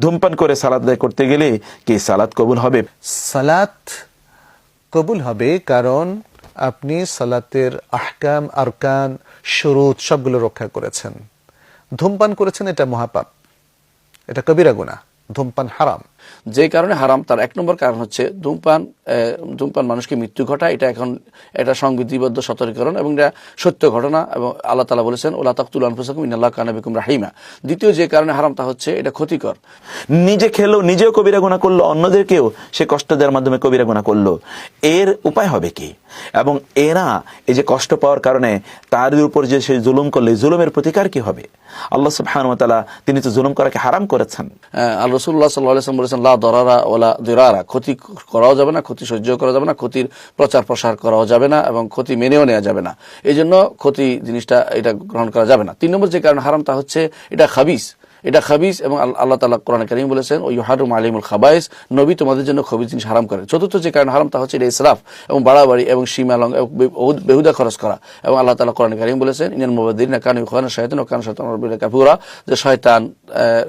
ধূমপান করে সালাত আদায় করতে গেলে কি সালাত কবুল হবে? সালাত কবুল হবে, কারণ আপনি সালাতের আহকাম, আরকান, শুরুত সবগুলো রক্ষা করেছেন। ধূমপান করেছেন, এটা মহাপাপ, এটা কবিরা গুনাহ, ধূমপান হারাম। যে কারণে হারাম, তার এক নম্বর কারণ হচ্ছে ধূমপান মানুষকে মৃত্যু ঘটায়। এটা এখন এটা সংবিধিবদ্ধ সতর্কীকরণ এবং এটা সত্য ঘটনা, এবং আল্লাহ তাআলা বলেছেন ওয়ালা তাকতুলু আনফুসাকুম ইন্নাল্লাহা কানা বিকুম রাহিমা। দ্বিতীয় যে কারণে হারাম তা হচ্ছে এটা ক্ষতিকর। নিজে খেলো, নিজেও কবিরা গুনাহ করলো, অন্যদেরকেও সে কষ্ট দেওয়ার মাধ্যমে কবিরা গুনাহ করলো। এর উপায় হবে কি? এবং এরা এই যে কষ্ট পাওয়ার কারণে তার উপর যে সে জুলুম করলে, জুলুমের প্রতিকার কি হবে? আল্লাহ সুবহানাহু ওয়া তাআলা তিনি তো জুলুম করাকে হারাম করেছেন। আল্লাহ রাসূলুল্লাহ সাল্লাল্লাহু আলাইহি ওয়াসাল্লাম বলেছেন লা দরারা ওয়ালা দিরারা, ক্ষতি করাও যাবে না, ক্ষতি সহ্য করা যাবে না, ক্ষতির প্রচার প্রসার করাও যাবে না, এবং ক্ষতি মেনেও নেওয়া যাবে না। এই জন্য ক্ষতি জিনিসটা এটা গ্রহণ করা যাবে না। 3 নম্বর যে কারণে হারাম তা হচ্ছে এটা খাবিস, এবং আল্লাহ তাআলা কোরআনে কারীমে বলেছেন ও ইউহারুমু আলাইহিমুল খাবায়েস, নবী তোমাদের জন্য খবিস জিনিস হারাম করেন। চতুর্থ যে কারণে হারাম তা হচ্ছে এটা ইসরাফ এবং বাড়াবাড়ি এবং সীমা লঙ্ঘন, বেহুদা খরচ করা। এবং আল্লাহ তাআলা কোরআনে কারীমে বলেছেন ইনাল মুবাযযিরিনা কানু ইখওয়ানা শায়াতিন ওয়া কানা শায়তানু রাব্বিকা কাফুরা, যে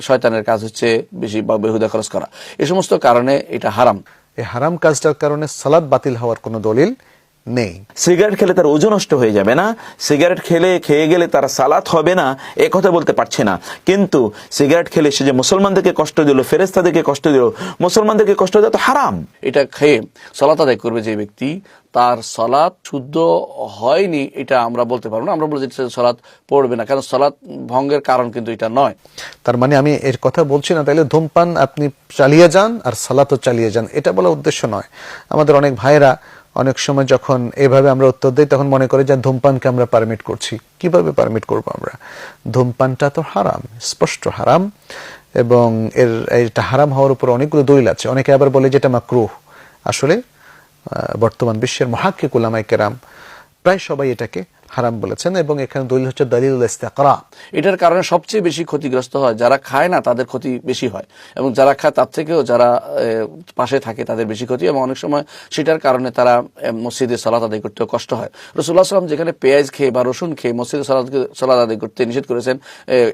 শয়তানের কাজ হচ্ছে বেশি বা বেহুদা খরচ করা। এই সমস্ত কারণে এটা হারাম। এই হারাম কাজটার কারণে সালাত বাতিল হওয়ার কোনো দলিল নেই। সিগারেট খেলে তার ওজন নষ্ট হয়ে যাবে না, সিগারেট খেয়ে গেলে তার সালাত হবে না, এ কথা বলতে পারছে না। কিন্তু সিগারেট খেলে সে যে মুসলমানদেরকে কষ্ট দিল, ফেরেশতাদেরকে কষ্ট দিল, মুসলমানদেরকে কষ্ট দেওয়া তো হারাম। এটা খেয়ে সালাত আদায় করবে যে ব্যক্তি, তার সালাত শুদ্ধ হয়নি এটা আমরা বলতে পারবো না। আমরা বলবো যে সালাত পড়বে না, কারণ সালাত ভঙ্গের কারণ কিন্তু এটা নয়। তার মানে আমি এর কথা বলছি না তাইলে ধূমপান আপনি চালিয়ে যান আর সালাতও চালিয়ে যান, এটা বলা উদ্দেশ্য নয়। আমাদের অনেক ভাইরা অনেক সময় যখন এভাবে আমরা উত্তর দিই তখন মনে করে যে ধূমপানকে আমরা পারমিট করছি। কিভাবে পারমিট করব আমরা? ধূমপানটা তো হারাম, স্পষ্ট হারাম, এবং এটা হারাম হওয়ার উপর অনেকগুলো দলিল আছে। অনেকে আবার বলে যে এটা মাকরুহ। আসলে বর্তমান বিশ্বের মুহাক্কিক উলামায়ে কেরাম প্রায় সবাই এটাকে হারাম বলেছেন, এবং এখানে দলিল হচ্ছে দলিলুল ইস্তিকরা। এটার কারণে সবচেয়ে বেশি ক্ষতিগ্রস্ত হয় যারা খায় না, তাদের ক্ষতি বেশি হয়, এবং যারা খায় তার থেকেও যারা পাশে থাকে তাদের বেশি ক্ষতি, এবং অনেক সময় সেটার কারণে তারা মসজিদে সালাত আদায় করতেও কষ্ট হয়। রাসূলুল্লাহ সাল্লাল্লাহু আলাইহি ওয়াসাল্লাম যেখানে পেঁয়াজ খেয়ে বা রসুন খেয়ে মসজিদে সালাত আদায় করতে নিষেধ করেছেন,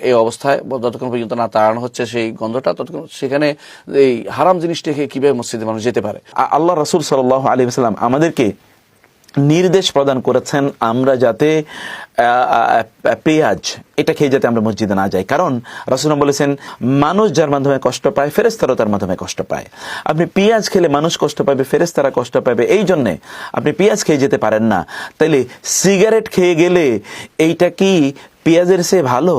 এই অবস্থায় যতক্ষণ পর্যন্ত না তাড়ানো হচ্ছে সেই গন্ধটা, ততক্ষণ সেখানে এই হারাম জিনিসটা খেয়ে কিভাবে মসজিদে মানুষ যেতে পারে? আল্লাহ রাসূল সাল্লাল্লাহু আলাইহি ওয়াসাল্লাম আমাদেরকে নির্দেশ প্রদান করেছেন আমরা যাতে পেঁয়াজ এটা খেয়ে যাতে আমরা মসজিদে না যাই। কারণ রাসূল বলেছেন মানুষ যার মাধ্যমে কষ্ট পায়, ফেরেশতারাও তার মাধ্যমে কষ্ট পায়। আপনি পেঁয়াজ খেলে মানুষ কষ্ট পাবে, ফেরেশতারা কষ্ট পাবে, এই জন্যে আপনি পেঁয়াজ খেয়ে যেতে পারেন না। তাইলে সিগারেট খেয়ে গেলে এইটা কি পেঁয়াজের চেয়ে ভালো?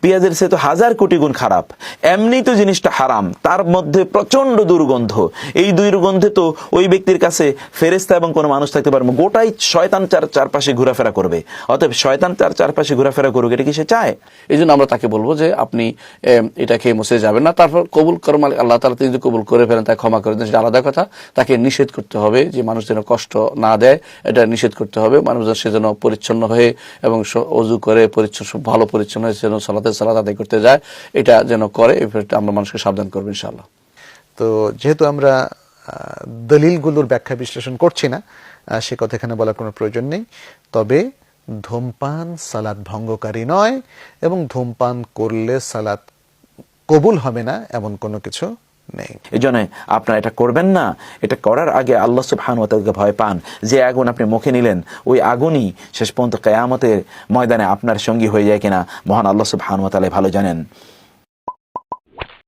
পেঁয়াজের চেয়ে তো 1000 কোটি গুণ খারাপ। এমনি তো জিনিসটা হারাম, তার মধ্যে প্রচন্ড দুর্গন্ধ। এই দুর্গন্ধে তো ওই ব্যক্তির কাছে ফেরেশতা এবং কোনো মানুষ থাকতে পারবে, গোটাই শয়তান চারপাশে ঘোরাফেরা করবে। অতএব শয়তান তার চারপাশে ঘোরাফেরা করুক, এটা কি সে চায়? এই জন্য আমরা তাকে বলবো যে আপনি এটা খেয়ে মসজিদে যাবেন না। তারপর কবুল কর্ম আল্লাহ তাআলা যদি কবুল করে ফেলেন, তাকে ক্ষমা করে দেন, সেটা আলাদা কথা। তাকে নিষেধ করতে হবে যে মানুষ যেন কষ্ট না দেয়, এটা নিষেধ করতে হবে। মানুষ সে যেন পরিচ্ছন্ন হয়ে এবং অজু করে ভালো পরিচ্ছন্ন হয়ে যেন সালাত আদায় করতে যায়, এটা যেন করে। আমরা মানুষকে সাবধান করবো ইনশাআল্লাহ। তো যেহেতু আমরা দলিলগুলোর ব্যাখ্যা বিশ্লেষণ করছি না, সে কথা এখানে বলার কোনো প্রয়োজন নেই। তবে ধূমপান সালাত ভঙ্গকারী নয়, এবং ধূমপান করলে সালাত কবুল হবে না এমন কোনো কিছু নেই। এই জন্য আপনারা এটা করবেন না। এটা করার আগে আল্লাহ সুবহানাহু ওয়া তাআলাকে ভয় পান। যে আগুন আপনি মুখে নিলেন, ওই আগুনই শেষ পর্যন্ত কিয়ামতের ময়দানে আপনার সঙ্গী হয়ে যায় কিনা মহান আল্লাহ সুবহানাহু ওয়া তাআলা ভালো জানেন।